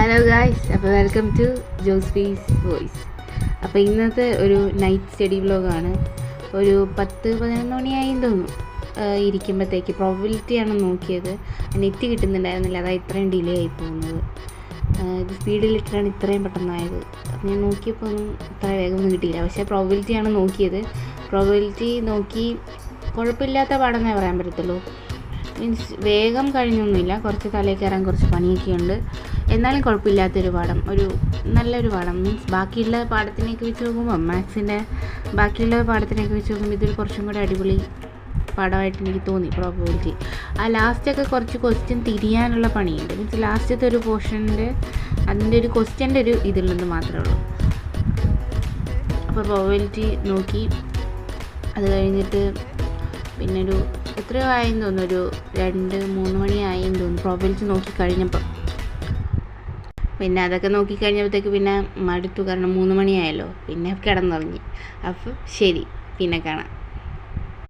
Hello guys, അപ്പോൾ welcome to ജോസ്ഫീസ് voice. അപ്പോൾ ഇന്നത്തെ ഒരു നൈറ്റ് സ്റ്റഡി വ്ലോഗാണ്. ഒരു 10-11 മണിയായി തോന്നുന്നു ഇരിക്കുമ്പോഴത്തേക്ക്. പ്രോബബിലിറ്റിയാണ് നോക്കിയത്, നെറ്റ് കിട്ടുന്നുണ്ടായിരുന്നില്ല, അതാണ് ഇത്രയും ഡിലേ ആയി പോകുന്നത്. ഇത് സ്പീഡിലിട്ടാണ് ഇത്രയും പെട്ടെന്നായത്. അപ്പം ഞാൻ നോക്കിയപ്പോൾ ഒന്നും ഇത്ര വേഗമൊന്നും കിട്ടിയില്ല. പക്ഷേ പ്രോബബിലിറ്റിയാണ് നോക്കിയത്. പ്രോബബിലിറ്റി നോക്കി കുഴപ്പമില്ലാത്ത പാടെന്നേ പറയാൻ പറ്റത്തുള്ളൂ. മീൻസ് വേഗം കഴിഞ്ഞൊന്നുമില്ല, കുറച്ച് തലയിൽ കയറാൻ കുറച്ച് പണിയൊക്കെ ഉണ്ട്, എന്നാലും കുഴപ്പമില്ലാത്തൊരു പാഠം, ഒരു നല്ലൊരു പാഠം. മീൻസ് ബാക്കിയുള്ള പാഠത്തിനൊക്കെ വെച്ച് നോക്കുമ്പോൾ, മാത്സിൻ്റെ ബാക്കിയുള്ള പാഠത്തിനൊക്കെ വെച്ച് നോക്കുമ്പോൾ ഇതൊരു കുറച്ചും കൂടെ അടിപൊളി പാഠമായിട്ട് എനിക്ക് തോന്നി. പ്രോബബിലിറ്റി ലാസ്റ്റൊക്കെ കുറച്ച് ക്വസ്റ്റ്യൻ തിരിയാനുള്ള പണിയുണ്ട്. മീൻസ് ലാസ്റ്റത്തെ ഒരു പോർഷൻ്റെ അതിൻ്റെ ഒരു ക്വസ്റ്റ്യൻ്റെ ഒരു ഇതിലുള്ളത് മാത്രമേ ഉള്ളൂ. അപ്പോൾ പ്രോബബിലിറ്റി നോക്കി, അത് കഴിഞ്ഞിട്ട് പിന്നെ ഒരു എത്രയോ ആയെന്ന് തോന്നുന്നു, ഒരു 2-3 മണിയായെന്ന് തോന്നുന്നു പ്രോബബിലിറ്റി നോക്കി കഴിഞ്ഞപ്പോൾ. പിന്നെ അതൊക്കെ നോക്കിക്കഴിഞ്ഞപ്പോഴത്തേക്ക് പിന്നെ മടുത്തു, കാരണം 3 മണിയായല്ലോ. പിന്നെ കിടന്നുറങ്ങി. അപ്പോൾ ശരി, പിന്നെ കാണാം.